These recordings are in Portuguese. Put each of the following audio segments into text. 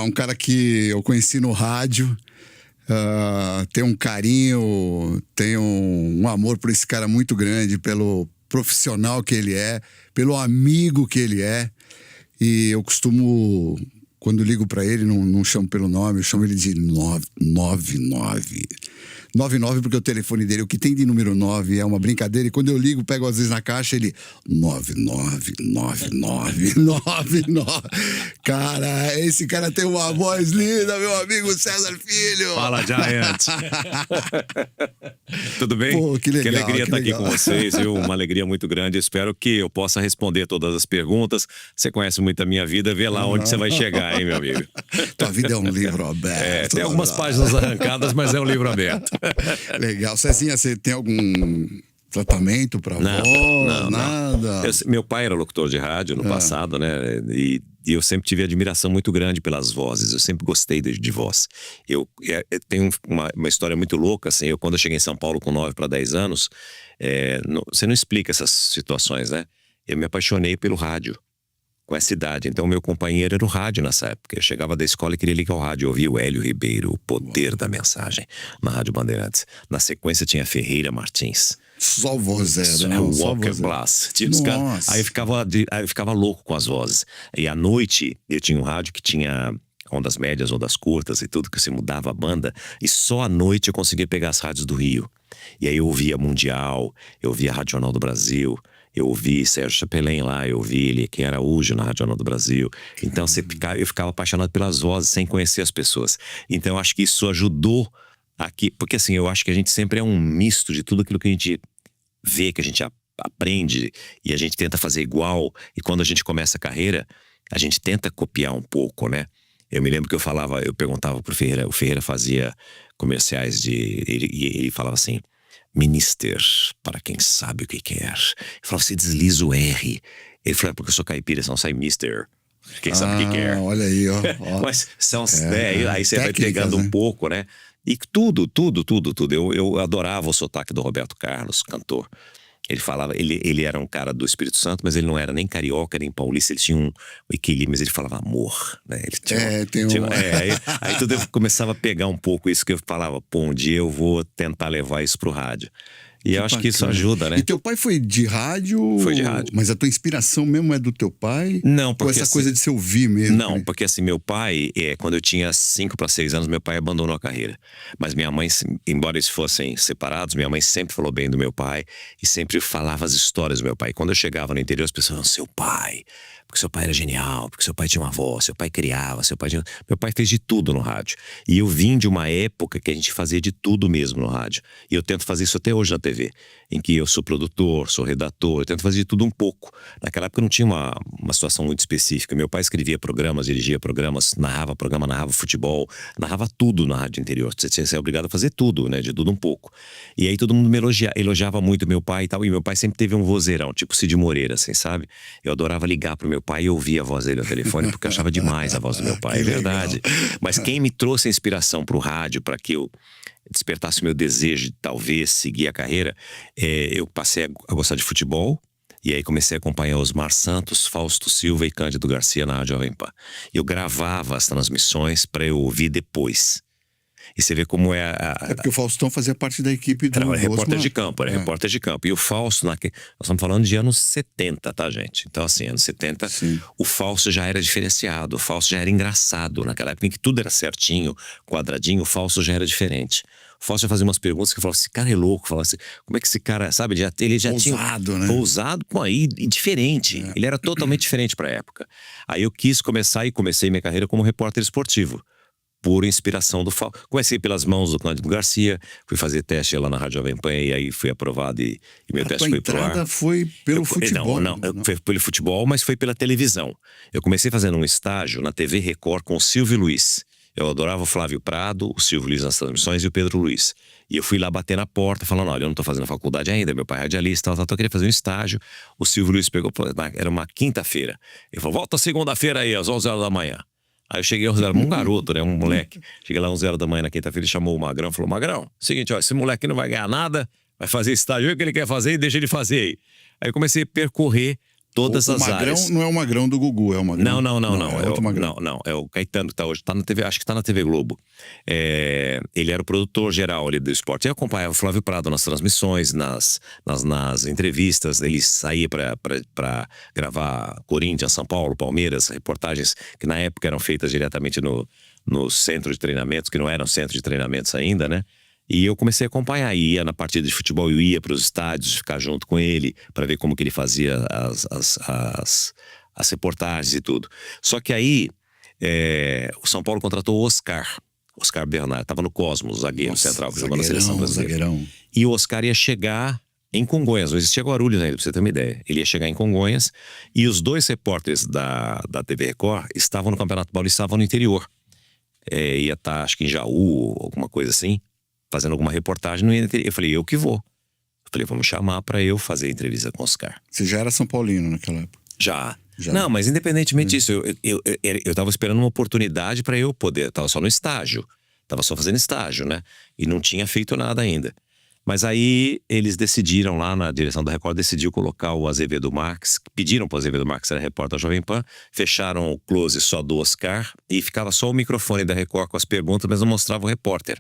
Um cara que eu conheci no rádio. Tenho um carinho, tenho um amor por esse cara muito grande, pelo profissional que ele é, pelo amigo que ele é. E eu costumo, quando ligo pra ele, não chamo pelo nome, eu chamo ele de 99. 99 porque o telefone dele, o que tem de número 9 é uma brincadeira. E quando eu ligo, pego às vezes na caixa, ele 999999. Cara, esse cara tem uma voz linda, meu amigo César Filho. Fala, Giant. Tudo bem? Pô, que legal, que alegria estar aqui legal. com vocês, viu? Uma alegria muito grande. Espero que eu possa responder todas as perguntas. Você conhece muito a minha vida, vê lá onde você vai chegar, hein, meu amigo? Tua vida é um livro aberto. Tem algumas páginas arrancadas, mas é um livro aberto. Legal. Cezinha, você tem algum tratamento pra voz? Não. Nada? Meu pai era locutor de rádio no passado, né? E eu sempre tive admiração muito grande pelas vozes. Eu sempre gostei de voz. Eu tenho uma história muito louca, assim. Quando eu cheguei em São Paulo com 9 para 10 anos, você não explica essas situações, né? Eu me apaixonei pelo rádio com essa idade. Então, meu companheiro era o rádio nessa época. Eu chegava da escola e queria ligar o rádio. Eu ouvia o Hélio Ribeiro, o poder da mensagem, na Rádio Bandeirantes. Na sequência tinha Ferreira Martins. Só vozeiro, né? Walker Blast. Aí eu ficava louco com as vozes. E à noite, eu tinha um rádio que tinha ondas médias, ondas curtas e tudo, que se mudava a banda. E só à noite eu conseguia pegar as rádios do Rio. E aí eu ouvia Mundial, eu ouvia Rádio Jornal do Brasil, eu ouvi Sérgio Chapelin lá, eu ouvi ele, que era Araújo na Rádio Jornal do Brasil. Então eu ficava apaixonado pelas vozes sem conhecer as pessoas. Então eu acho que isso ajudou aqui, porque assim, eu acho que a gente sempre é um misto de tudo aquilo que a gente vê, que a gente aprende e a gente tenta fazer igual. E quando a gente começa a carreira, a gente tenta copiar um pouco, né? Eu me lembro que eu perguntava pro Ferreira, o Ferreira fazia comerciais e ele falava assim: Minister, para quem sabe o que quer. Ele falava, você desliza o R. Ele falou, porque eu sou caipira, não sai Mister. Quem sabe o que quer. Olha aí, ó. Mas são, aí você vai pegando um pouco, né? E tudo. Eu adorava o sotaque do Roberto Carlos, cantor. Ele falava, ele era um cara do Espírito Santo, mas ele não era nem carioca, nem paulista, ele tinha um equilíbrio, mas ele falava amor, né? Ele tinha, aí tudo eu começava a pegar um pouco isso que eu falava, pô, um dia eu vou tentar levar isso pro rádio. E eu acho que isso ajuda, né? E teu pai foi de rádio? Foi de rádio. Mas a tua inspiração mesmo é do teu pai? Não, porque ou essa coisa de se ouvir mesmo? Não, porque assim, meu pai, quando eu tinha 5 para 6 anos, meu pai abandonou a carreira. Mas minha mãe, embora eles fossem separados, minha mãe sempre falou bem do meu pai e sempre falava as histórias do meu pai. Quando eu chegava no interior, as pessoas falavam, seu pai, porque seu pai era genial, porque seu pai tinha uma voz, seu pai criava, Meu pai fez de tudo no rádio. E eu vim de uma época que a gente fazia de tudo mesmo no rádio. E eu tento fazer isso até hoje na TV, em que eu sou produtor, sou redator, eu tento fazer de tudo um pouco. Naquela época não tinha uma situação muito específica. Meu pai escrevia programas, dirigia programas, narrava futebol, narrava tudo na rádio interior. Você é obrigado a fazer tudo, né? De tudo um pouco. E aí todo mundo me elogiava muito meu pai e tal. E meu pai sempre teve um vozeirão, tipo Cid Moreira, assim, sabe? Eu adorava ligar pro meu pai e ouvir a voz dele no telefone, porque eu achava demais a voz do meu pai, é verdade. Mas quem me trouxe a inspiração pro rádio, para que eu despertasse meu desejo de talvez seguir a carreira, eu passei a gostar de futebol. E aí comecei a acompanhar Osmar Santos, Fausto Silva e Cândido Garcia na Rádio Jovem Pan. Eu gravava as transmissões para eu ouvir depois. E você vê como é porque o Faustão fazia parte da equipe do Era repórter de campo, repórter de campo. E o Fausto, nós estamos falando de anos 70, tá, gente? Então, assim, anos 70, sim, o Fausto já era diferenciado, o Fausto já era engraçado. Naquela época em que tudo era certinho, quadradinho, o Fausto já era diferente. O Fausto já fazia umas perguntas que eu falava, esse cara é louco. Falava assim, como é que esse cara, sabe, ele já tinha... Ousado, né? Ousado, pô, e diferente. Ele era totalmente diferente pra época. Aí eu quis começar e comecei minha carreira como repórter esportivo, por inspiração do Fausto. Comecei pelas mãos do Cândido Garcia, fui fazer teste lá na Rádio Jovem Pan e aí fui aprovado e meu teste foi pro ar. A entrada foi pelo futebol? Não, foi pelo futebol, mas foi pela televisão. Eu comecei fazendo um estágio na TV Record com o Silvio Luiz. Eu adorava o Flávio Prado, o Silvio Luiz nas transmissões e o Pedro Luiz. E eu fui lá bater na porta falando, olha, eu não tô fazendo faculdade ainda, meu pai é radialista, tal, eu queria fazer um estágio. O Silvio Luiz pegou, era uma quinta-feira. Ele falou, volta segunda-feira aí, às 11 horas da manhã. Aí eu cheguei, um garoto, né, um moleque. Cheguei lá às 11 horas da manhã na quinta-feira, ele chamou o Magrão, falou, Magrão, seguinte, ó, esse moleque não vai ganhar nada, vai fazer estágio, o que ele quer fazer e deixa ele fazer aí. Aí eu comecei a percorrer todas o as Magrão áreas. não é o Magrão do Gugu, é o Magrão. Não. É outro Magrão. Não. É o Caetano que tá hoje. Tá na TV, acho que tá na TV Globo. Ele era o produtor geral ali do esporte. Eu acompanhava o Flávio Prado nas transmissões, nas entrevistas. Ele saía para gravar Corinthians, São Paulo, Palmeiras, reportagens que na época eram feitas diretamente no centro de treinamentos, que não eram centro de treinamentos ainda, né? E eu comecei a acompanhar, ia na partida de futebol, eu ia para os estádios, ficar junto com ele, para ver como que ele fazia as reportagens e tudo. Só que aí, o São Paulo contratou o Oscar Bernard, estava no Cosmos, zagueiro central, que jogou na seleção brasileira. Zagueirão. E o Oscar ia chegar em Congonhas, não existia Guarulhos ainda, pra você ter uma ideia. Ele ia chegar em Congonhas, e os dois repórteres da TV Record estavam no Campeonato Paulista, estavam no interior. Ia estar, acho que em Jaú, alguma coisa assim, fazendo alguma reportagem. Eu falei, eu que vou. Eu falei, vamos chamar para eu fazer entrevista com o Oscar. Você já era São Paulino naquela época? Já. Não, mas independentemente disso, eu tava esperando uma oportunidade para eu poder. Tava só no estágio. Tava só fazendo estágio, né? E não tinha feito nada ainda. Mas aí eles decidiram lá na direção da Record, decidiu colocar o Azevedo Marques, pediram para o Azevedo Marques, era repórter da Jovem Pan, fecharam o close só do Oscar e ficava só o microfone da Record com as perguntas, mas não mostrava o repórter.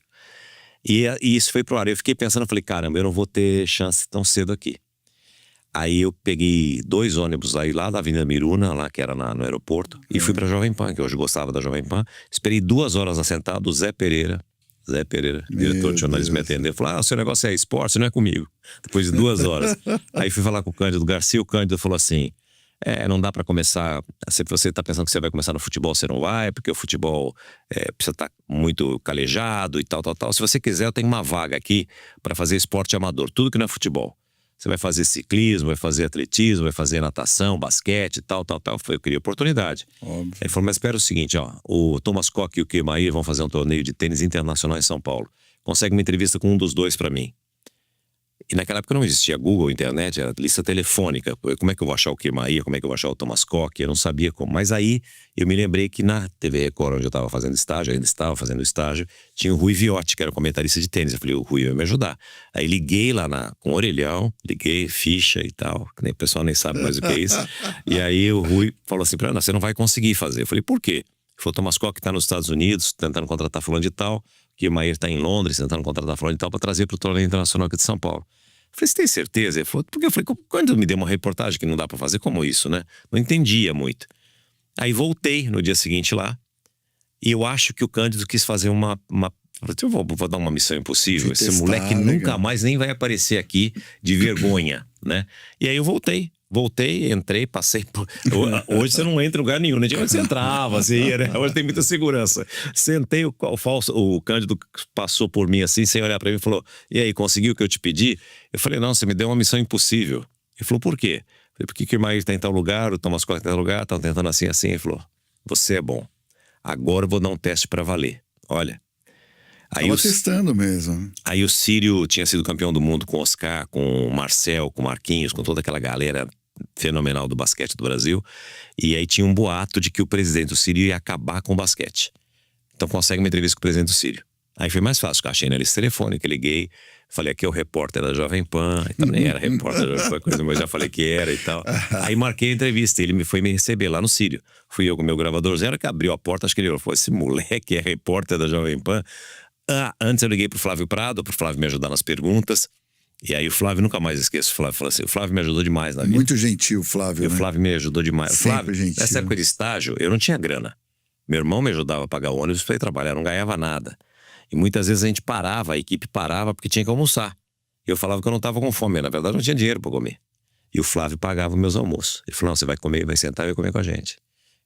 E isso foi pro ar. Eu fiquei pensando, falei, caramba, eu não vou ter chance tão cedo aqui. Aí eu peguei 2 ônibus lá da Avenida Miruna, lá que era no aeroporto, e fui pra Jovem Pan, que eu hoje gostava da Jovem Pan. Esperei 2 horas assentado, o Zé Pereira, diretor de jornalismo, me atendeu. Falou, o seu negócio é esporte, não é comigo. Depois de 2 horas. Aí fui falar com o Cândido Garcia, o Cândido falou assim, não dá pra começar, se você tá pensando que você vai começar no futebol, você não vai, porque o futebol precisa estar muito calejado e tal. Se você quiser, eu tenho uma vaga aqui pra fazer esporte amador, tudo que não é futebol. Você vai fazer ciclismo, vai fazer atletismo, vai fazer natação, basquete, tal. Eu queria oportunidade. Óbvio. Ele falou, mas espera o seguinte, o Thomas Koch e o Kemair vão fazer um torneio de tênis internacional em São Paulo. Consegue uma entrevista com um dos dois pra mim. E naquela época não existia Google, internet, era lista telefônica. Como é que eu vou achar o Kemair? Como é que eu vou achar o Thomas Koch? Eu não sabia como. Mas aí eu me lembrei que na TV Record, onde eu estava fazendo estágio, ainda estava fazendo estágio, tinha o Rui Viotti, que era comentarista de tênis. Eu falei, o Rui vai me ajudar. Aí liguei lá com o orelhão, liguei, ficha e tal, que nem o pessoal nem sabe mais o que é isso. E aí o Rui falou assim, você não vai conseguir fazer. Eu falei, por quê? Ele falou, Thomas Koch está nos Estados Unidos, tentando contratar fulano de tal, Kemair está em Londres, tentando contratar fulano de tal, para trazer para o torneio internacional aqui de São Paulo. Eu falei, você tem certeza? Ele falou, porque eu falei, quando me deu uma reportagem que não dá pra fazer, como isso, né? Não entendia muito. Aí voltei no dia seguinte lá, e eu acho que o Cândido quis fazer eu vou dar uma missão impossível. Esse moleque nunca mais nem vai aparecer aqui de vergonha, né? E aí eu voltei, entrei, passei por... Hoje você não entra em lugar nenhum, né? Você entrava, você ia, né? Hoje tem muita segurança. Sentei, o Cândido passou por mim assim, sem olhar pra mim, e falou, e aí, conseguiu o que eu te pedi? Eu falei, não, você me deu uma missão impossível. Ele falou, por quê? Eu falei, porque o Kemair tá em tal lugar, o Thomas Koch tá em tal lugar, estão tentando assim. Ele falou, você é bom. Agora eu vou dar um teste pra valer. Olha. Aí tava testando mesmo. Aí o Círio tinha sido campeão do mundo com o Oscar, com o Marcel, com o Marquinhos, com toda aquela galera fenomenal do basquete do Brasil. E aí tinha um boato de que o presidente do Círio ia acabar com o basquete. Então consegue uma entrevista com o presidente do Círio. Aí foi mais fácil, eu achei na lista telefônica, liguei, falei, aqui é o repórter da Jovem Pan, então nem era repórter da Jovem Pan, mas já falei que era e tal. Aí marquei a entrevista, ele foi me receber lá no Círio. Fui eu com o meu gravador zero, que abriu a porta, acho que ele falou, esse moleque é repórter da Jovem Pan. Antes eu liguei pro Flávio Prado, pro Flávio me ajudar nas perguntas. E aí o Flávio, nunca mais esqueço, o Flávio falou assim, o Flávio me ajudou demais na vida. Muito gentil o Flávio, né? O Flávio me ajudou demais. Sempre Flávio, gentil. Nessa época de estágio, eu não tinha grana. Meu irmão me ajudava a pagar o ônibus para ir trabalhar, não ganhava nada. E muitas vezes a gente parava, a equipe parava porque tinha que almoçar. E eu falava que eu não estava com fome, na verdade eu não tinha dinheiro para comer. E o Flávio pagava meus almoços. Ele falou, não, você vai comer, vai sentar e vai comer com a gente.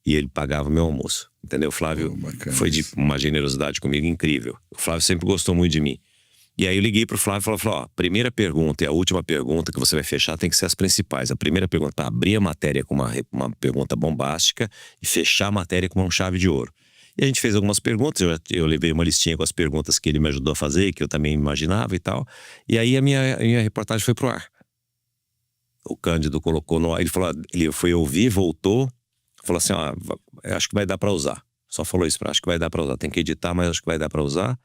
E ele pagava o meu almoço, entendeu? O Flávio foi de uma generosidade comigo incrível. O Flávio sempre gostou muito de mim. E aí eu liguei pro Flávio e falei, primeira pergunta e a última pergunta que você vai fechar tem que ser as principais. A primeira pergunta, para abrir a matéria com uma pergunta bombástica e fechar a matéria com uma chave de ouro. E a gente fez algumas perguntas, eu levei uma listinha com as perguntas que ele me ajudou a fazer, que eu também imaginava e tal. E aí a minha reportagem foi pro ar. O Cândido colocou no ar, ele falou, ele foi ouvir, voltou, falou assim, acho que vai dar para usar. Só falou isso, acho que vai dar para usar. Tem que editar, mas acho que vai dar para usar.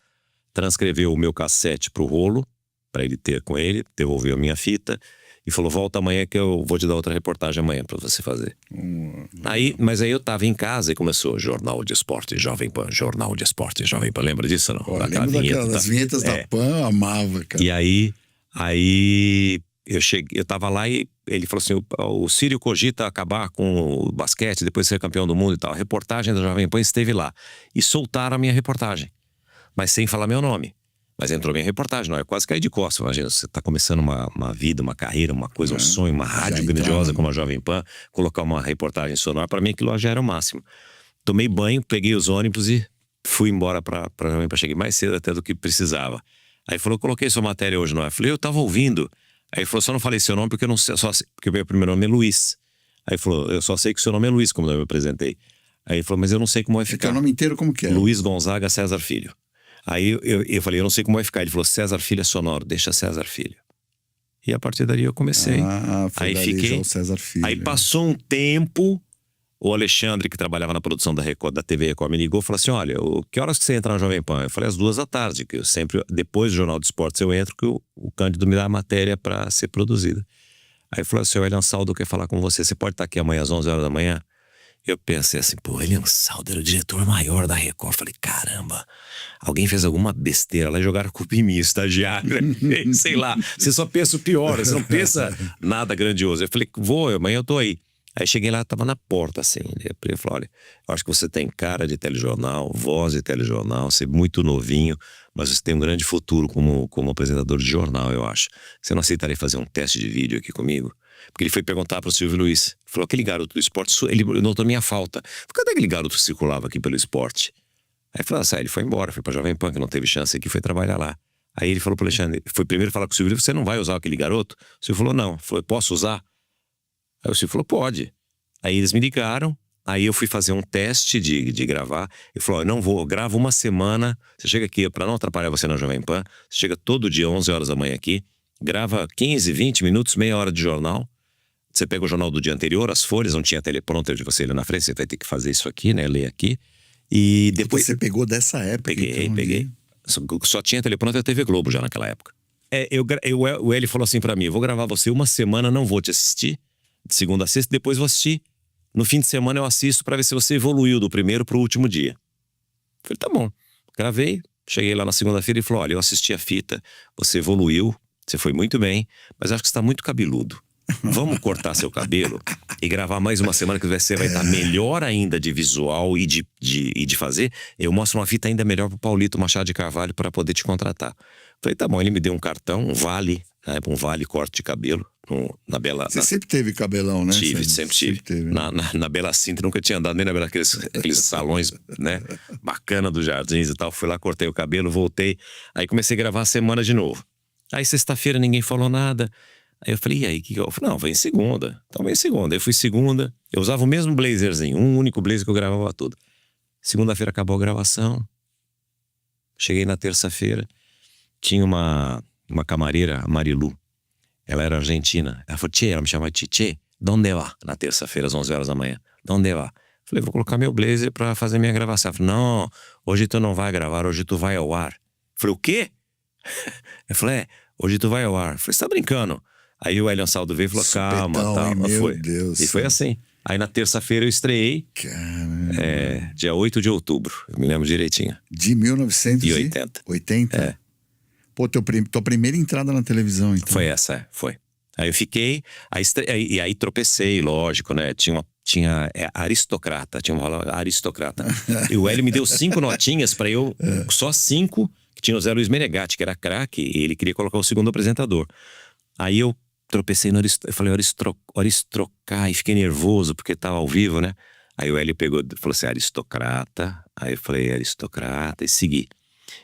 Transcreveu o meu cassete pro rolo, para ele ter com ele, devolveu a minha fita. e falou, volta amanhã que eu vou te dar outra reportagem amanhã pra você fazer. Mas aí eu tava em casa e começou Jornal de Esporte, Jovem Pan, Jornal de Esporte, Jovem Pan. Lembra disso, não? Lembro daquelas vinhetas da Pan, amava, cara. E aí eu tava lá e ele falou assim, o Círio cogita acabar com o basquete, depois ser campeão do mundo e tal. A reportagem da Jovem Pan esteve lá. E soltaram a minha reportagem, mas sem falar meu nome. Mas entrou minha reportagem, não, eu quase caí de costas. Imagina, você tá começando uma vida, uma carreira, uma coisa, um sonho, uma rádio grandiosa como a Jovem Pan, colocar uma reportagem sonora, para mim aquilo já era o máximo. Tomei banho, peguei os ônibus e fui embora pra Jovem Pan. Cheguei mais cedo até do que precisava. Aí falou, coloquei sua matéria hoje, não é? Eu falei, eu tava ouvindo. Aí ele falou, só não falei seu nome porque eu não sei, porque o meu primeiro nome é Luiz. Aí ele falou, eu só sei que o seu nome é Luiz, como eu me apresentei. Aí ele falou, mas eu não sei como vai ficar. O nome inteiro como que é? Luiz Gonzaga César Filho. Aí eu falei, eu não sei como vai ficar. Ele falou, César Filho é sonoro, deixa César Filho. E a partir dali eu comecei. Foi aí fiquei. Já o César Filho. Aí passou um tempo, o Alexandre, que trabalhava na produção da Record, da TV Record, me ligou e falou assim, olha, que horas que você entra na Jovem Pan? Eu falei, às 2h, que eu sempre, depois do Jornal de Esportes eu entro, que o Cândido me dá a matéria para ser produzida. Aí ele falou assim, o Elian Saldo quer falar com você, você pode estar aqui amanhã às 11h da manhã? Eu pensei assim, pô, Elian Saldo era o diretor maior da Record. Eu falei, caramba, alguém fez alguma besteira lá e jogaram a culpa em mim, estagiário. Sei lá, você só pensa o pior, você não pensa nada grandioso. Eu falei, amanhã eu tô aí. Aí cheguei lá, tava na porta assim. Ele falou, olha, eu acho que você tem cara de telejornal, voz de telejornal, você é muito novinho, mas você tem um grande futuro como apresentador de jornal, eu acho. Você não aceitaria fazer um teste de vídeo aqui comigo? Porque ele foi perguntar para o Silvio Luiz. Falou, aquele garoto do esporte, ele notou minha falta. Cadê aquele garoto que circulava aqui pelo esporte? Aí falou, ele foi embora, foi pra Jovem Pan, que não teve chance aqui, foi trabalhar lá. Aí ele falou pro Alexandre, foi primeiro falar com o Silvio Luiz, você não vai usar aquele garoto? O Silvio falou, não. Falou, posso usar? Aí o Silvio falou, pode. Aí eles me ligaram, aí eu fui fazer um teste de gravar. Ele falou, não vou, grava uma semana, você chega aqui, pra não atrapalhar você na Jovem Pan, você chega todo dia 11h da manhã aqui, grava 15, 20 minutos, meia hora de jornal. Você pega o jornal do dia anterior, as folhas, não tinha teleprompter de você ali na frente, você vai ter que fazer isso aqui, né, ler aqui. E depois... Você pegou dessa época? Peguei. Só tinha teleprompter a TV Globo já naquela época. O Eli falou assim pra mim, eu vou gravar você uma semana, não vou te assistir, de segunda a sexta, depois vou assistir. No fim de semana eu assisto pra ver se você evoluiu do primeiro pro último dia. Eu falei, tá bom. Gravei, cheguei lá na segunda-feira e falou, olha, eu assisti a fita, você evoluiu, você foi muito bem, mas acho que você tá muito cabeludo. Vamos cortar seu cabelo e gravar mais uma semana que você vai estar melhor ainda de visual e de fazer. Eu mostro uma fita ainda melhor pro Paulito Machado de Carvalho para poder te contratar. Falei, tá bom, ele me deu um cartão, um vale, né, corte de cabelo na Bela... Você sempre teve cabelão, né? Sempre tive. Teve, né? Na Bela Cinta, nunca tinha andado nem na Bela, aqueles salões, né, bacana dos Jardins e tal. Fui lá, cortei o cabelo, voltei. Aí comecei a gravar a semana de novo. Aí sexta-feira ninguém falou nada. Aí eu falei, e aí, que eu falei, não, vem segunda. Então vem segunda. Aí fui segunda, eu usava o mesmo blazerzinho, um único blazer que eu gravava tudo. Segunda-feira acabou a gravação. Cheguei na terça-feira, tinha uma camareira, a Marilu. Ela era argentina. Ela falou, tchê, ela me chamava de tchê, donde va? Na terça-feira, às 11h da manhã. Donde va? Falei, vou colocar meu blazer pra fazer minha gravação. Ela falou, não, hoje tu não vai gravar, hoje tu vai ao ar. Falei, o quê? Eu falei, hoje tu vai ao ar. Falei, você tá brincando? Aí o Elian Saldo veio e falou, calma, calma. Foi. Deus, e foi assim. Aí na terça-feira eu estreiei. Caramba. Dia 8 de outubro. Eu me lembro direitinho. De 1980? 80? É. Pô, tua primeira entrada na televisão, então. Foi essa, foi. Aí eu fiquei, e aí tropecei, lógico, né? Tinha aristocrata, tinha uma palavra aristocrata. E o Hélio me deu 5 notinhas pra eu, só 5, que tinha o Zé Luiz Menegatti, que era craque, e ele queria colocar o segundo apresentador. Aí eu tropecei no eu falei, aristocrar, e fiquei nervoso, porque tava ao vivo, né? Aí o Hélio pegou, falou assim, aristocrata. Aí eu falei, aristocrata, e segui.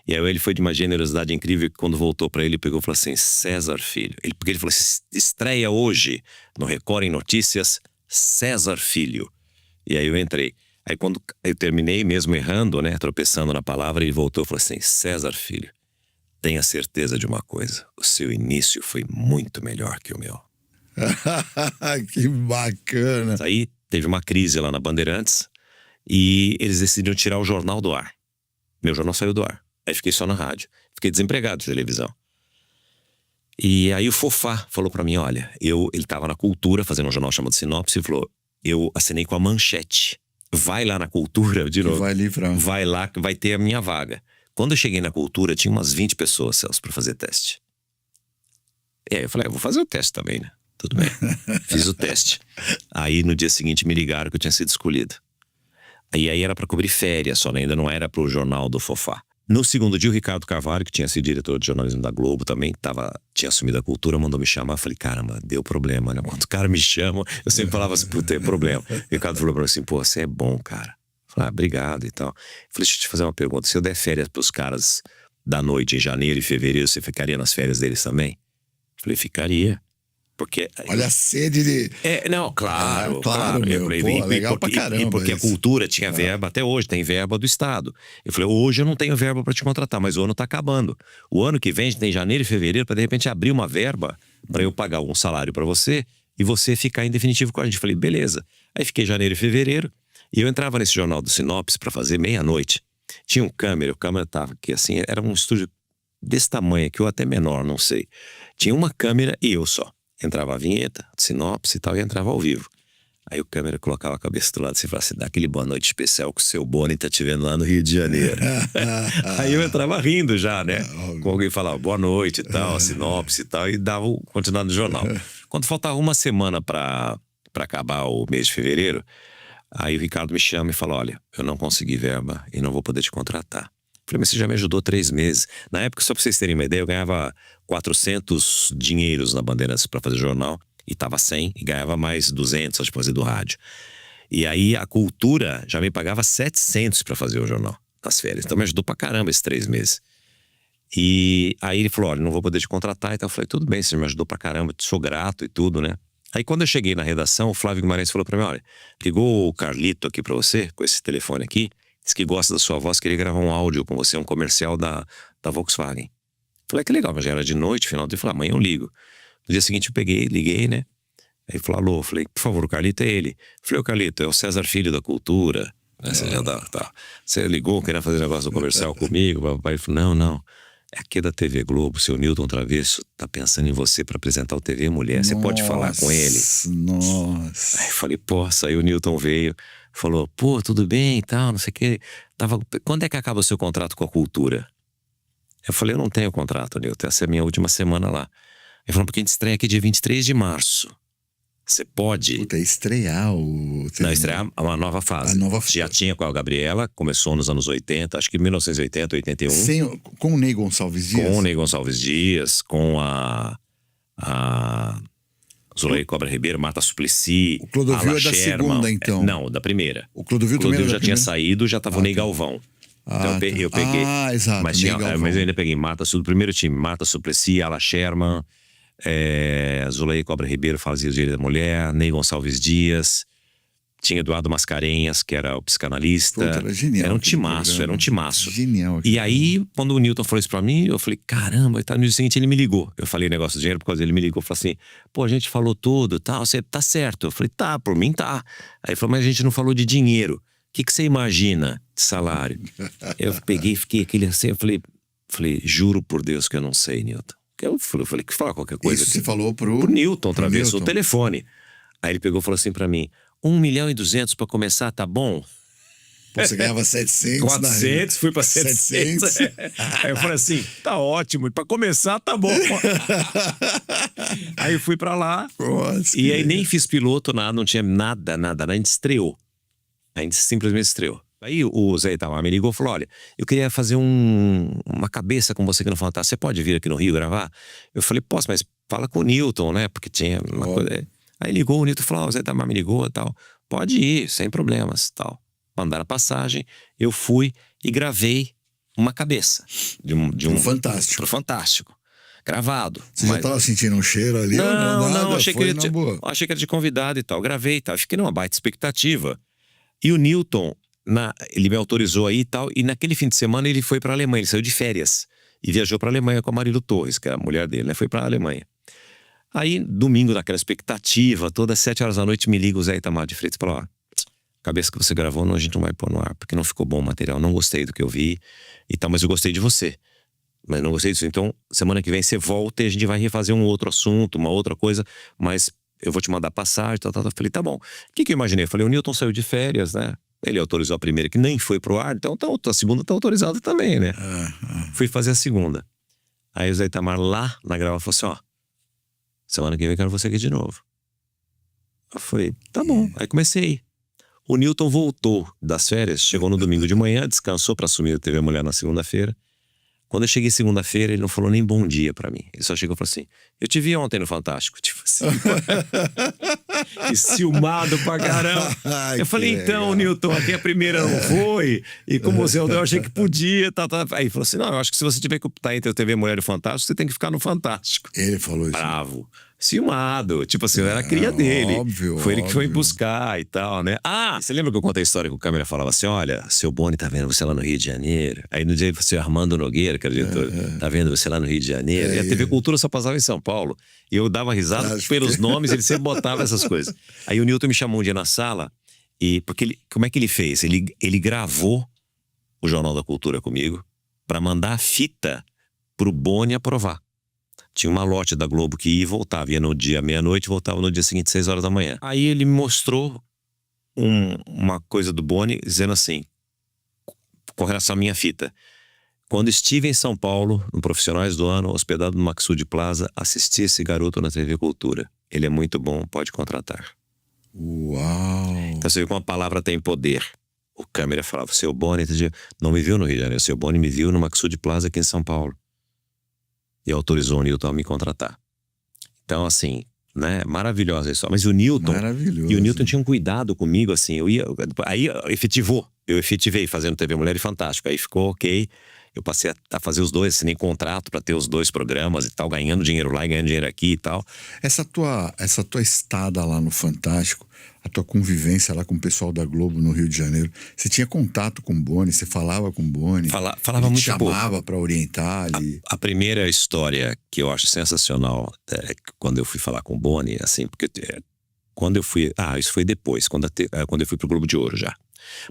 E aí ele foi de uma generosidade incrível, que quando voltou pra ele, pegou e falou assim, César Filho. Porque ele falou assim, estreia hoje no Record em Notícias, César Filho. E aí eu entrei. Aí quando eu terminei, mesmo errando, né, tropeçando na palavra, ele voltou e falou assim, César Filho, tenha certeza de uma coisa, o seu início foi muito melhor que o meu. Que bacana. Aí teve uma crise lá na Bandeirantes e eles decidiram tirar o jornal do ar. Meu jornal saiu do ar. Aí fiquei só na rádio. Fiquei desempregado de televisão. E aí o Fofá falou pra mim, olha, ele tava na Cultura, fazendo um jornal chamado Sinopse, e falou, eu assinei com a Manchete. Vai lá na Cultura, de novo. Vai livrar. Vai lá que vai ter a minha vaga. Quando eu cheguei na Cultura, tinha umas 20 pessoas, Celso, pra fazer teste. E aí eu falei, eu vou fazer o teste também, né? Tudo bem. Fiz o teste. Aí no dia seguinte me ligaram que eu tinha sido escolhido. E aí era pra cobrir férias só, né? Ainda não era pro jornal do Fofá. No segundo dia, o Ricardo Carvalho, que tinha sido diretor de jornalismo da Globo também, tinha assumido a Cultura, mandou me chamar. Eu falei, caramba, deu problema, né? Quando o cara me chama, eu sempre falava assim, puta, tem problema. O Ricardo falou pra mim assim, pô, você é bom, cara. Eu falei, obrigado e tal. Eu falei, deixa eu te fazer uma pergunta. Se eu der férias pros caras da noite, em janeiro e fevereiro, você ficaria nas férias deles também? Eu falei, ficaria. Porque... Olha a sede de... não, claro, claro. Meu, Eu falei, pô, legal pra caramba. E porque isso. a Cultura tinha verba até hoje, tem verba do Estado. Eu falei, hoje eu não tenho verba pra te contratar, mas o ano tá acabando. O ano que vem, a gente tem janeiro e fevereiro, pra de repente abrir uma verba pra eu pagar um salário pra você e você ficar em definitivo com a gente. Eu falei, beleza. Aí fiquei janeiro e fevereiro e eu entrava nesse jornal do Sinopse pra fazer meia-noite. Tinha um câmera, o câmera tava aqui assim, era um estúdio desse tamanho aqui, ou até menor, não sei. Tinha uma câmera e eu só. Entrava a vinheta, sinopse e tal, e entrava ao vivo. Aí o câmera colocava a cabeça do lado e falava assim, dá aquele boa noite especial que o seu Boni tá te vendo lá no Rio de Janeiro. Aí eu entrava rindo já, né? Com alguém falava boa noite e tal, a sinopse e tal, e dava o continuado no jornal. Quando faltava uma semana pra acabar o mês de fevereiro, aí o Ricardo me chama e fala, olha, eu não consegui verba e não vou poder te contratar. Falei, mas você já me ajudou 3 meses. Na época, só pra vocês terem uma ideia, eu ganhava 400 dinheiros na Bandeirantes pra fazer jornal. E tava 100 e ganhava mais 200 pra fazer do rádio. E aí a Cultura já me pagava 700 pra fazer o jornal nas férias. Então me ajudou pra caramba esses 3 meses. E aí ele falou, olha, não vou poder te contratar. Então eu falei, tudo bem, você me ajudou pra caramba, sou grato e tudo, né? Aí quando eu cheguei na redação, o Flávio Guimarães falou pra mim, olha, ligou o Carlito aqui pra você, com esse telefone aqui. Diz que gosta da sua voz, queria gravar um áudio com você, um comercial da Volkswagen. Falei, que legal, mas já era de noite, final do dia. Falei, amanhã eu ligo. No dia seguinte eu liguei, né? Aí falou, alô, falei, por favor, o Carlito é ele. Falei, o Carlito, é o César Filho da Cultura. Você já tá. Você ligou, querendo fazer negócio do comercial comigo? Papai falou, não. É aqui da TV Globo, seu Newton Travesso tá pensando em você pra apresentar o TV Mulher. Você pode falar com ele? Nossa. Aí eu falei, pô, aí o Newton veio. Falou, pô, tudo bem e tal, não sei o que. Quando é que acaba o seu contrato com a Cultura? Eu falei, eu não tenho contrato, Nilton, essa é a minha última semana lá. Ele falou, porque a gente estreia aqui dia 23 de março. Você pode... Puta, estrear o... Não, estrear uma nova fase. Já tinha com a Gabriela, começou nos anos 80, acho que 1980, 81. Com o Ney Gonçalves Dias? Com o Ney Gonçalves Dias, com a Zuleika Cobra Ribeiro, Marta Suplicy. O Clodovil Ala é da Sherman. segunda, então? Não, da primeira. O Clodovil também já tinha saído, já tava o Ney Galvão. Então eu peguei. Ah, exato. Mas eu ainda peguei do primeiro time, Marta Suplicy, Ala Sherman, Zuleika Cobra Ribeiro fazia o Direito da Mulher, Ney Gonçalves Dias. Tinha Eduardo Mascarenhas, que era o psicanalista. Puta, era genial. Era um timaço. Genial. E aí, quando o Newton falou isso pra mim, eu falei, caramba, no dia seguinte ele me ligou. Eu falei negócio de dinheiro, por causa dele me ligou. Falou assim, pô, a gente falou tudo, tal, você tá certo. Eu falei, tá, por mim tá. Aí ele falou, mas a gente não falou de dinheiro. O que você imagina de salário? Eu peguei, fiquei aquele assim, eu falei, juro por Deus que eu não sei, Newton. Eu falei, que fala qualquer coisa. Isso você falou pro Newton, atravessou o telefone. Aí ele pegou e falou assim pra mim, 1.200.000 pra começar, tá bom? Pô, você ganhava 700. 400, fui pra 700. Aí eu falei assim, tá ótimo, pra começar tá bom. Aí eu fui pra lá. Nossa, e aí nem fiz piloto, nada, não tinha nada. A gente estreou. A gente simplesmente estreou. Aí o Zé Itamar me ligou e falou, olha, eu queria fazer uma cabeça com você aqui no Fantástico. Você pode vir aqui no Rio gravar? Eu falei, posso, mas fala com o Newton, né? Porque tinha uma coisa... Aí ligou, o Newton falou, o Zé Itamar me ligou e tal. Pode ir, sem problemas, tal. Mandaram a passagem, eu fui e gravei uma cabeça de um Fantástico. Pro Fantástico. Gravado. Você já tava sentindo um cheiro ali? Não, achei que era de convidado e tal. Gravei e tal. Fiquei numa baita expectativa. E o Newton, ele me autorizou aí e tal. E naquele fim de semana ele foi pra Alemanha, ele saiu de férias. E viajou pra Alemanha com a Marilu Torres, que era a mulher dele, né? Foi pra Alemanha. Aí, domingo, naquela expectativa, todas 7 horas da noite, me liga o Zé Itamar de Freitas e fala, ó, cabeça que você gravou, a gente não vai pôr no ar, porque não ficou bom o material, não gostei do que eu vi e tal, mas eu gostei de você. mas não gostei disso. Então, semana que vem você volta e a gente vai refazer um outro assunto, uma outra coisa, mas eu vou te mandar passagem, tal. Eu falei, tá bom. O que eu imaginei? Eu falei, o Newton saiu de férias, né? Ele autorizou a primeira, que nem foi pro ar, então a segunda tá autorizada também, né? Fui fazer a segunda. Aí o Zé Itamar lá na grava falou assim, ó, semana que vem eu quero você aqui de novo. Eu falei, tá bom. Aí comecei. O Newton voltou das férias, chegou no domingo de manhã, descansou pra assumir a TV Mulher na segunda-feira. Quando eu cheguei segunda-feira, ele não falou nem bom dia pra mim. Ele só chegou e falou assim, eu te vi ontem no Fantástico. Tipo assim. E ciumado pra caramba. Eu falei, então, Newton, aqui a primeira não foi. E como você eu achei que podia. Aí ele falou assim, não, eu acho que se você tiver que optar entre a TV Mulher e o Fantástico, você tem que ficar no Fantástico. Ele falou isso. Bravo. Ciumado. Tipo assim, eu era a cria dele. Óbvio, foi ele que foi buscar e tal, né? Ah, você lembra que eu contei a história que o câmera falava assim, olha, seu Boni tá vendo você lá no Rio de Janeiro. Aí no dia você Armando Nogueira, que era o diretor, tá vendo você lá no Rio de Janeiro. E a TV Cultura só passava em São Paulo. E eu dava risada pelos nomes, ele sempre botava essas coisas. Aí o Newton me chamou um dia na sala, e porque como é que ele fez? Ele gravou o Jornal da Cultura comigo pra mandar a fita pro Boni aprovar. Tinha uma lote da Globo que ia e voltava. Ia no dia meia-noite, voltava no dia seguinte, 6 horas da manhã. Aí ele me mostrou uma coisa do Boni, dizendo assim, com relação à minha fita. Quando estive em São Paulo, no Profissionais do Ano, hospedado no Maxud Plaza, assisti esse garoto na TV Cultura. Ele é muito bom, pode contratar. Uau! Então você vê como a palavra tem poder. O câmera falava, o seu Boni não me viu no Rio de Janeiro, o seu Boni me viu no Maxud Plaza aqui em São Paulo. E autorizou o Newton a me contratar. Então, assim, né, maravilhosa isso. Mas o Newton... Maravilhoso. E o Newton tinha um cuidado comigo, assim, aí eu efetivei fazendo TV Mulher e Fantástico. Aí ficou ok. Eu passei a fazer os dois, assinei contrato pra ter os dois programas e tal, ganhando dinheiro lá e ganhando dinheiro aqui e tal. Essa tua estada lá no Fantástico, a tua convivência lá com o pessoal da Globo no Rio de Janeiro, você tinha contato com o Boni, você falava com o Boni? Falava muito pouco. Chamava pra orientar ali. A primeira história que eu acho sensacional quando eu fui falar com o Boni, assim, porque quando eu fui... isso foi depois, quando eu fui pro Globo de Ouro já.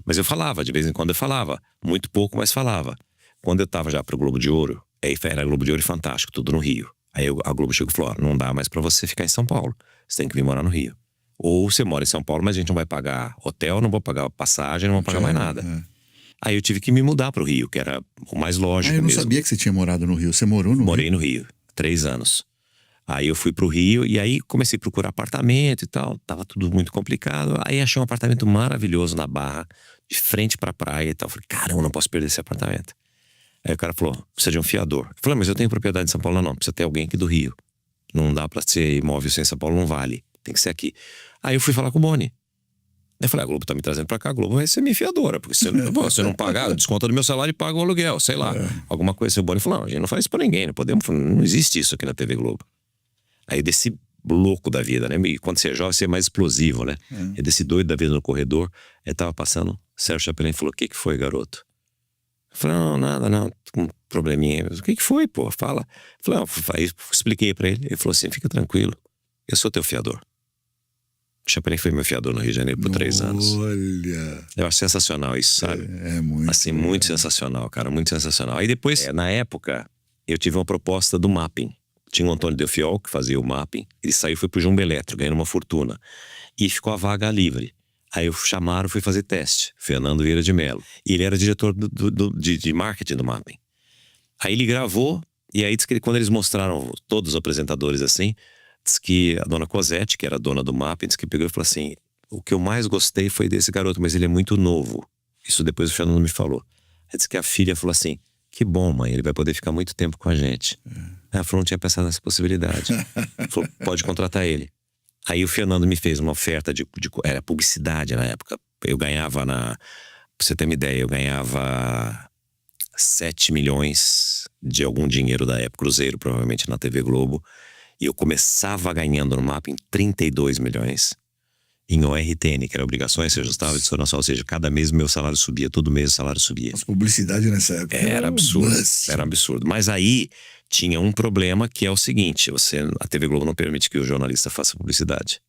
Mas eu falava, de vez em quando eu falava. Muito pouco, mas falava. Quando eu tava já pro Globo de Ouro, aí era Globo de Ouro e Fantástico, tudo no Rio. Aí a Globo chegou e falou, não dá mais pra você ficar em São Paulo. Você tem que vir morar no Rio. Ou você mora em São Paulo, mas a gente não vai pagar hotel, não vou pagar passagem, não vou pagar mais nada. Aí eu tive que me mudar pro Rio, que era o mais lógico mesmo. Eu não sabia que você tinha morado no Rio. Você morou no Rio? Morei no Rio, 3 anos. Aí eu fui pro Rio e aí comecei a procurar apartamento e tal. Tava tudo muito complicado. Aí achei um apartamento maravilhoso na Barra, de frente pra praia e tal. Falei, caramba, não posso perder esse apartamento. Aí o cara falou, precisa de um fiador. Eu falei, mas eu tenho propriedade em São Paulo. Não, precisa ter alguém aqui do Rio. Não dá pra ser imóvel sem São Paulo, não vale. Tem que ser aqui. Aí eu fui falar com o Boni. Eu falei, a Globo tá me trazendo pra cá, a Globo vai ser minha fiadora. Porque se eu não pagar, desconta do meu salário e paga o aluguel, sei lá. Alguma coisa assim. O Boni falou, não, a gente não faz isso pra ninguém, não existe isso aqui na TV Globo. Aí eu desci louco da vida, né? E quando você é jovem, você é mais explosivo, né? Eu desci doido da vida no corredor. Aí tava passando, Sérgio Chapelin falou, o que foi, garoto? Eu falei, não, nada, não, com um probleminha. O que foi, pô? Fala. Eu falei, aí expliquei pra ele. Ele falou assim, fica tranquilo, eu sou teu fiador. O Chapelin foi meu fiador no Rio de Janeiro por 3 anos. Olha! Eu acho sensacional isso, sabe? É muito. Assim, muito sensacional, cara, muito sensacional. Aí depois, na época, eu tive uma proposta do Mapping. Tinha o Antônio Delfiol, que fazia o Mapping. Ele saiu e foi pro Jumbo Eletro, ganhando uma fortuna. E ficou a vaga livre. Aí eu chamaram, fui fazer teste. Fernando Vieira de Mello. E ele era diretor de marketing do Mapping. Aí ele gravou, e aí disse que quando eles mostraram todos os apresentadores assim, disse que a dona Cosette, que era a dona do Mapping, disse que pegou e falou assim, o que eu mais gostei foi desse garoto, mas ele é muito novo. Isso depois o Fernando me falou. Aí disse que a filha falou assim, que bom, mãe, ele vai poder ficar muito tempo com a gente. Ela falou, não tinha pensado nessa possibilidade. Falou, pode contratar ele. Aí o Fernando me fez uma oferta era publicidade na época. Eu ganhava pra você ter uma ideia, eu ganhava 7 milhões de algum dinheiro da época, Cruzeiro, provavelmente na TV Globo. E eu começava ganhando no Mapping 32 milhões em ORTN, que era obrigações, se ajustava de nacional, ou seja, cada mês meu salário subia, todo mês o salário subia. As publicidade nessa época era absurdo, era absurdo. Mas aí tinha um problema que é o seguinte, a TV Globo não permite que o jornalista faça publicidade.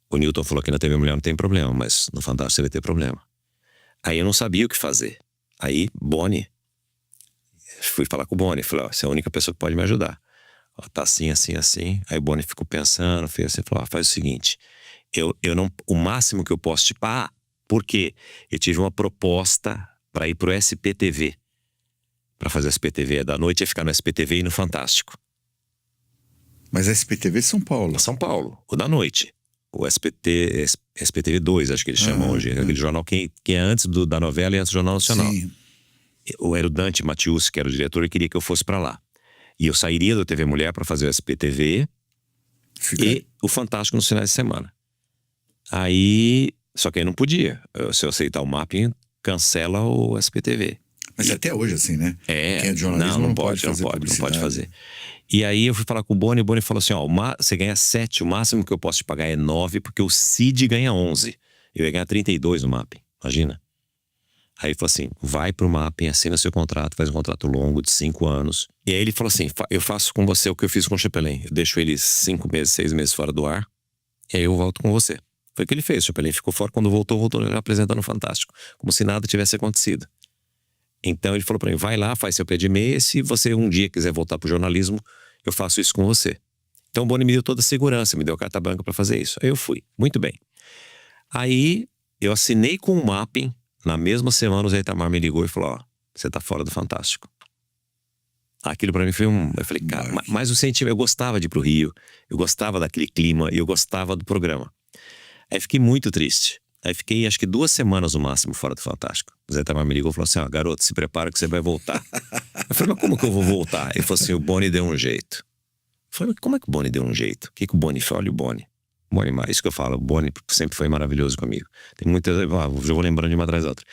O Newton falou que na TV Mulher não tem problema, mas no Fantástico você vai ter problema. Aí eu não sabia o que fazer. Aí Boni fui falar com o Boni, falei, ó, você é a única pessoa que pode me ajudar. Ó, tá assim, assim, assim. Aí o Boni ficou pensando, fez assim, falou, ó, faz o seguinte, eu não, o máximo que eu posso te pagar, porque eu tive uma proposta para ir pro SPTV, para fazer o SPTV da noite, ia ficar no SPTV e no Fantástico. Mas SPTV São Paulo. São Paulo, o da noite. O SPTV 2, acho que eles chamam hoje. Aquele jornal que é antes da novela e antes do Jornal Nacional. Sim. Era o Dante Matius, que era o diretor, e queria que eu fosse para lá. E eu sairia do TV Mulher para fazer o SPTV e o Fantástico nos finais de semana. Aí, só que aí não podia. Se eu aceitar o mapping, cancela o SPTV. Mas até hoje assim, né? É, quem é de jornalismo não pode fazer. E aí eu fui falar com o Boni falou assim, ó, você ganha 7, o máximo que eu posso te pagar é 9, porque o Cid ganha 11. Eu ia ganhar 32 no mapping, imagina. Aí ele falou assim, vai pro mapping, assina seu contrato, faz um contrato longo de 5 anos. E aí ele falou assim, eu faço com você o que eu fiz com o Chapelin. Eu deixo ele 5 meses, 6 meses fora do ar, e aí eu volto com você. Foi o que ele fez, o Chapelin ficou fora, quando voltou apresentando o Fantástico, como se nada tivesse acontecido. Então ele falou pra mim, vai lá, faz seu pé de meia, se você um dia quiser voltar pro jornalismo, eu faço isso com você. Então o Boni me deu toda a segurança, me deu carta branca pra fazer isso. Aí eu fui, muito bem. Aí eu assinei com o mapping, na mesma semana o Zé Itamar me ligou e falou, ó, você tá fora do Fantástico. Aquilo pra mim foi eu falei, cara, mas o sentimento, eu gostava de ir pro Rio, eu gostava daquele clima, eu gostava do programa. Aí fiquei muito triste. Aí fiquei, acho que 2 semanas no máximo fora do Fantástico. O Zé Itamar me ligou e falou assim, ó, garoto, se prepara que você vai voltar. Eu falei, mas como que eu vou voltar? Ele falou assim, o Boni deu um jeito. Eu falei, mas como é que o Boni deu um jeito? O que o Boni fez? Olha o Boni. Isso que eu falo, o Boni sempre foi maravilhoso comigo. Tem muitas, já vou lembrando de uma atrás da outra.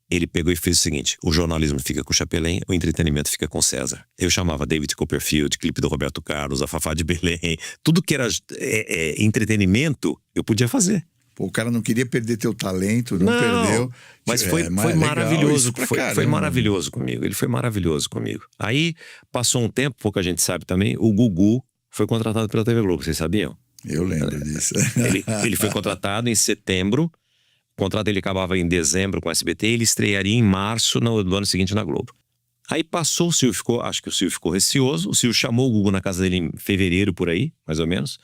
Ele pegou e fez o seguinte, o jornalismo fica com o Chapelin, o entretenimento fica com o César. Eu chamava David Copperfield, clipe do Roberto Carlos, a Fafá de Belém, tudo que era entretenimento, eu podia fazer. Pô, o cara não queria perder teu talento, não perdeu. Mas foi maravilhoso. Foi maravilhoso comigo. Ele foi maravilhoso comigo. Aí, passou um tempo, pouca gente sabe também, o Gugu foi contratado pela TV Globo, vocês sabiam? Eu lembro disso. Ele foi contratado em setembro, o contrato dele acabava em dezembro com o SBT, ele estrearia em março do ano seguinte na Globo. Aí passou, acho que o Silvio ficou receoso, o Silvio chamou o Gugu na casa dele em fevereiro, por aí, mais ou menos,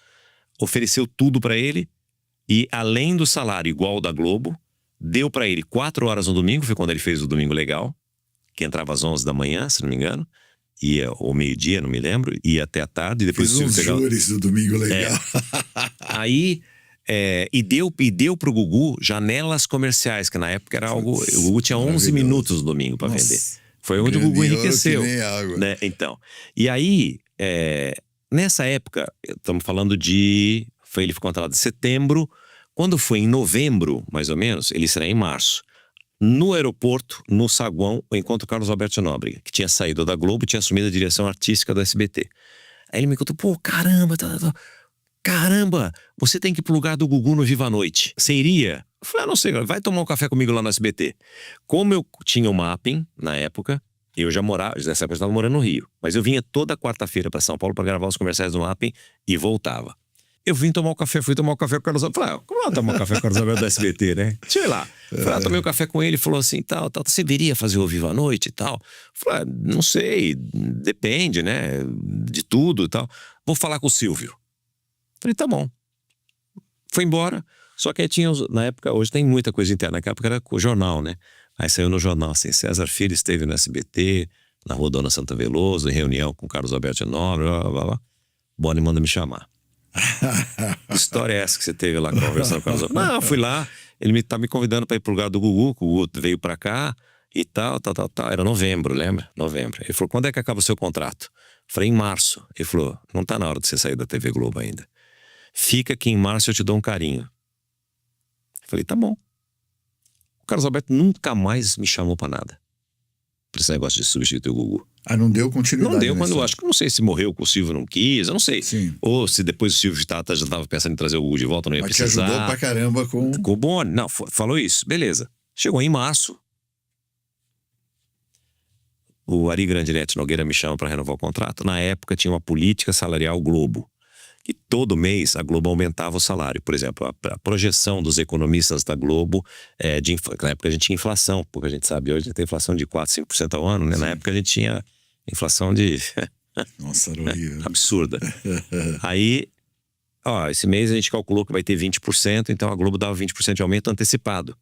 ofereceu tudo pra ele, e além do salário igual ao da Globo, deu pra ele 4 horas no domingo, foi quando ele fez o Domingo Legal, que entrava às 11 da manhã, se não me engano, ia ou meio-dia, não me lembro, ia até a tarde, e depois fiz uns júris do Domingo Legal. Aí, e deu pro Gugu janelas comerciais, que na época era algo, o Gugu tinha 11 minutos no domingo pra vender. Foi onde o Gugu enriqueceu, né? Então, e aí, nessa época, estamos falando ele ficou contratado em setembro. Quando foi em novembro, mais ou menos, ele será em março. No aeroporto, no saguão, eu encontro o Carlos Alberto Nóbrega, que tinha saído da Globo e tinha assumido a direção artística do SBT. Aí ele me contou, pô, caramba, você tem que ir pro lugar do Gugu no Viva a Noite. Você iria? Eu falei, não sei, vai tomar um café comigo lá no SBT. Como eu tinha o mapping, na época, eu já morava, nessa época eu estava morando no Rio, mas eu vinha toda quarta-feira para São Paulo para gravar os comerciais do mapping e voltava. Eu fui tomar um café com o Carlos Alberto. Falei, como ela tomar um café com o Carlos Alberto do SBT, né? Deixa eu ir lá. Tomei um café com ele, falou assim, tal, você viria fazer o Viva a Noite e tal? Falei, não sei, depende, né? De tudo e tal. Vou falar com o Silvio. Falei, tá bom. Foi embora, só que aí tinha, na época, hoje tem muita coisa interna, naquela época era o jornal, né? Aí saiu no jornal assim, César Filho esteve no SBT, na Rua Dona Santa Veloso, em reunião com o Carlos Alberto Nóbrega, blá, blá, blá. Boni manda me chamar. Que história é essa que você teve lá conversando com o Carlos Alberto? Não, eu fui lá, ele tá me convidando para ir pro lugar do Gugu, que o Gugu veio pra cá e tal. Era novembro, lembra? Novembro. Ele falou, quando é que acaba o seu contrato? Eu falei, em março. Ele falou, não tá na hora de você sair da TV Globo ainda. Fica que em março eu te dou um carinho. Eu falei, tá bom. O Carlos Alberto nunca mais me chamou pra nada. Por esse negócio de substituir o Gugu. Ah, não deu continuidade? Não deu, quando eu acho que não sei se morreu com o Silvio, não quis, eu não sei. Sim. Ou se depois o Silvio já estava pensando em trazer o Gugu de volta, não ia mas precisar. Mas te ajudou pra caramba com o Boni. Não, falou isso, beleza. Chegou em março. O Ari Grandinetti Nogueira me chama para renovar o contrato. Na época tinha uma política salarial Globo, E todo mês a Globo aumentava o salário. Por exemplo, a projeção dos economistas da Globo, na época a gente tinha inflação, porque a gente sabe hoje tem inflação de 4, 5% ao ano, né? Na época a gente tinha inflação de... Nossa, era horrível. absurda. Aí, esse mês a gente calculou que vai ter 20%, então a Globo dava 20% de aumento antecipado.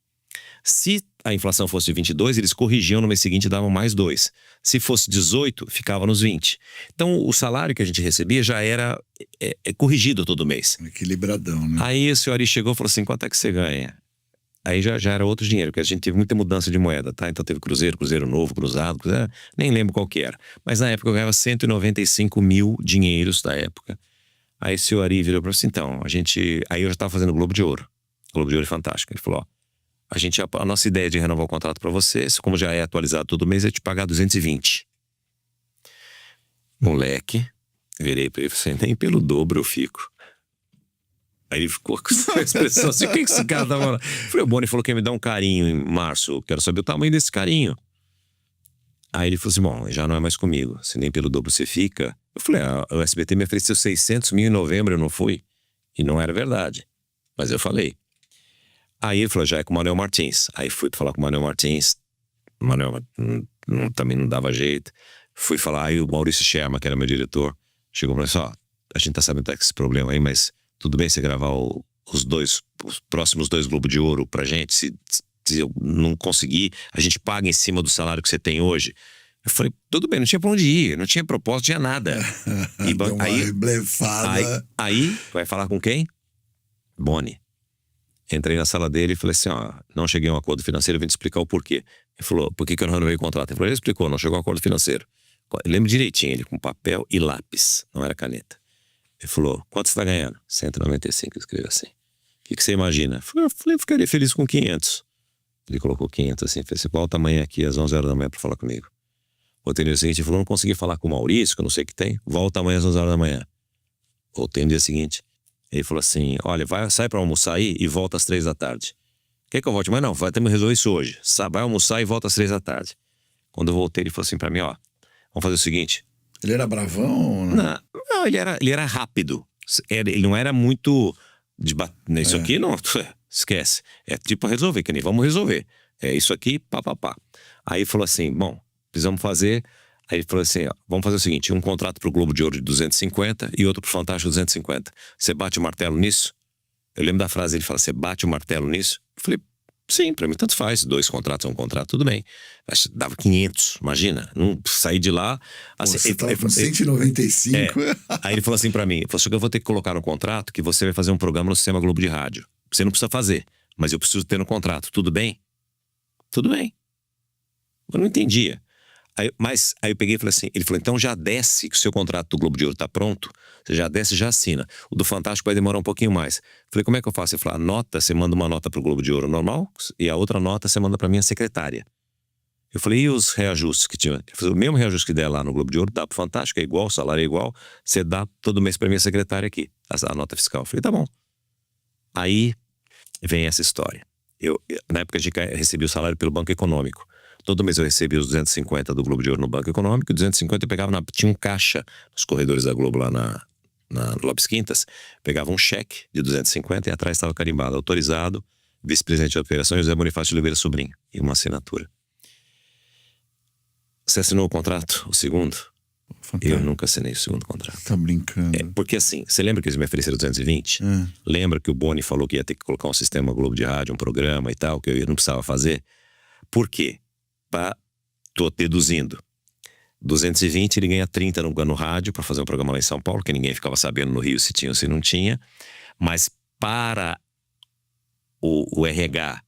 Se a inflação fosse 22, eles corrigiam no mês seguinte e davam mais 2. Se fosse 18, ficava nos 20. Então o salário que a gente recebia já era corrigido todo mês. Equilibradão, né? Aí o senhor Ari chegou e falou assim, quanto é que você ganha? Aí já era outro dinheiro, porque a gente teve muita mudança de moeda, tá? Então teve cruzeiro novo, cruzado, nem lembro qual que era. Mas na época eu ganhava 195 mil dinheiros da época. Aí o senhor Ari virou para mim assim, então, aí eu já estava fazendo Globo de Ouro. Globo de Ouro é fantástico. Ele falou, a nossa ideia de renovar o contrato para você, como já é atualizado todo mês, é te pagar 220. Moleque, virei para ele e falei, nem pelo dobro eu fico. Aí ele ficou com essa expressão assim, o que esse cara tava falando? Eu falei, o Boni falou que ia me dar um carinho em março, eu quero saber o tamanho desse carinho. Aí ele falou assim, bom, já não é mais comigo, se nem pelo dobro você fica. Eu falei, o SBT me ofereceu 600 mil em novembro, eu não fui. E não era verdade, mas eu falei. Aí ele falou, já é com o Manuel Martins. Aí fui falar com o Manuel Martins, o Manuel também não dava jeito. Fui falar, aí o Maurício Sherman, que era meu diretor, chegou pra mim e falou, a gente tá sabendo que tá com esse problema aí, mas tudo bem você gravar os próximos 2 Globo de Ouro pra gente? Se eu não conseguir, a gente paga em cima do salário que você tem hoje. Eu falei, tudo bem, não tinha pra onde ir, não tinha propósito, não tinha nada. E aí, blefada. Aí, vai falar com quem? Boni. Entrei na sala dele e falei assim, não cheguei a um acordo financeiro, eu vim te explicar o porquê. Ele falou, por que eu não renovei o contrato? Ele falou, ele explicou, não chegou a um acordo financeiro. Eu lembro direitinho, ele com papel e lápis, não era caneta. Ele falou, quanto você tá ganhando? 195, escreveu assim. O que você imagina? Eu falei, eu ficaria feliz com 500. Ele colocou 500 assim, falei, volta amanhã aqui às 11 horas da manhã pra falar comigo. Voltei no dia seguinte, ele falou, não consegui falar com o Maurício, que eu não sei o que tem. Volta amanhã às 11 horas da manhã. Voltei no dia seguinte. Ele falou assim, olha, sai pra almoçar aí e volta às 3 da tarde. Quer que eu volte? Mas não, vai ter que resolver isso hoje. Vai almoçar e volta às 3 da tarde. Quando eu voltei, ele falou assim pra mim, vamos fazer o seguinte. Ele era bravão ou não? Não, ele era rápido. Ele não era muito... Isso aqui não... Esquece. É tipo resolver, que nem vamos resolver. É isso aqui, pá. Aí ele falou assim, bom, precisamos fazer... Aí ele falou assim, vamos fazer o seguinte, um contrato pro Globo de Ouro de 250 e outro pro Fantástico 250. Você bate o martelo nisso? Eu lembro da frase, ele fala, você bate o martelo nisso? Eu falei, sim, pra mim tanto faz, 2 contratos é um contrato, tudo bem. Mas dava 500, imagina, não sair de lá... Assim, você tava com 195. Aí ele falou assim pra mim, ele falou assim, eu vou ter que colocar no contrato que você vai fazer um programa no Sistema Globo de Rádio. Você não precisa fazer, mas eu preciso ter no contrato, tudo bem? Tudo bem. Eu não entendia. Aí eu peguei e falei assim, ele falou, então já desce que o seu contrato do Globo de Ouro tá pronto, você já desce, já assina. O do Fantástico vai demorar um pouquinho mais. Eu falei, como é que eu faço? Ele falou, a nota, você manda uma nota pro Globo de Ouro normal e a outra nota você manda pra minha secretária. Eu falei, e os reajustes que tinha? Ele falou, o mesmo reajuste que der lá no Globo de Ouro, dá pro Fantástico, é igual, o salário é igual, você dá todo mês pra minha secretária aqui, a nota fiscal. Eu falei, tá bom. Aí vem essa história. Na época a gente recebia o salário pelo Banco Econômico. Todo mês eu recebia os 250 do Globo de Ouro no Banco Econômico, e 250 eu pegava tinha um caixa nos corredores da Globo lá na Lopes Quintas, pegava um cheque de 250 e atrás estava carimbado, autorizado, vice-presidente de operações José Bonifácio de Oliveira Sobrinho, e uma assinatura. Você assinou o contrato, o segundo? Fantástico. Eu nunca assinei o segundo contrato. Tá brincando. Porque assim, você lembra que eles me ofereceram 220? Lembra que o Boni falou que ia ter que colocar um sistema Globo de Rádio, um programa e tal, que eu não precisava fazer? Por quê? Tô deduzindo. 220 ele ganha 30 no rádio para fazer um programa lá em São Paulo, que ninguém ficava sabendo no Rio se tinha ou se não tinha. Mas para o RH,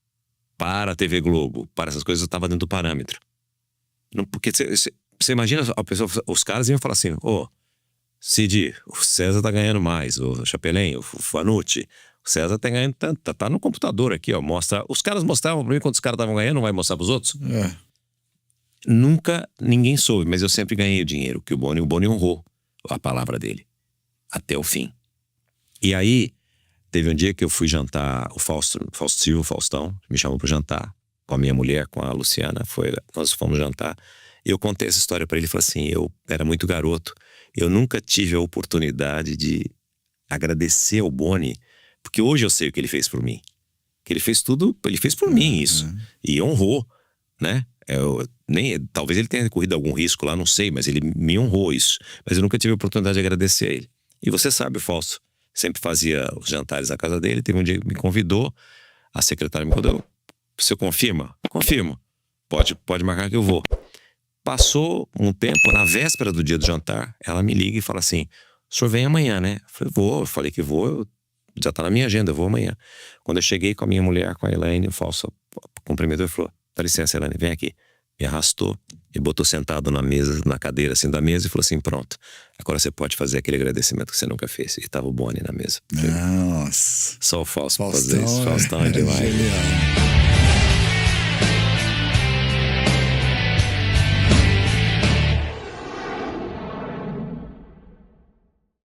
para a TV Globo, para essas coisas, eu estava dentro do parâmetro. Não, porque você imagina, os caras iam falar assim, Cid, o César tá ganhando mais, o Chapelin, o Fanucci, o César tá ganhando tanto, tá no computador aqui, mostra. Os caras mostravam pra mim quando os caras estavam ganhando, não vai mostrar pros outros? Nunca ninguém soube, mas eu sempre ganhei o dinheiro, que o Boni honrou a palavra dele, até o fim. E aí, teve um dia que eu fui jantar, o Fausto Silva, o Faustão, me chamou pra jantar, com a minha mulher, com a Luciana, nós fomos jantar, e eu contei essa história pra ele, ele falou assim, eu era muito garoto, eu nunca tive a oportunidade de agradecer ao Boni, porque hoje eu sei o que ele fez por mim. Que ele fez tudo, ele fez por mim isso. E honrou, né? Talvez ele tenha corrido algum risco lá, não sei, mas ele me honrou isso. Mas eu nunca tive a oportunidade de agradecer a ele. E você sabe, o Fausto sempre fazia os jantares na casa dele. Teve um dia que me convidou, a secretária me convidou. Você confirma? Confirmo. Pode marcar que eu vou. Passou um tempo, na véspera do dia do jantar, ela me liga e fala assim: o senhor vem amanhã, né? Eu falei, vou. Eu falei que vou, já tá na minha agenda, eu vou amanhã. Quando eu cheguei com a minha mulher, com a Elaine, o Fausto cumprimentou e falou: dá licença, Elaine, vem aqui. Me arrastou e botou sentado na mesa, na cadeira assim da mesa, e falou assim: pronto, agora você pode fazer aquele agradecimento que você nunca fez. E tava o Boni na mesa. Nossa. Só o Fausto pra fazer isso. Faustão é demais. Genial.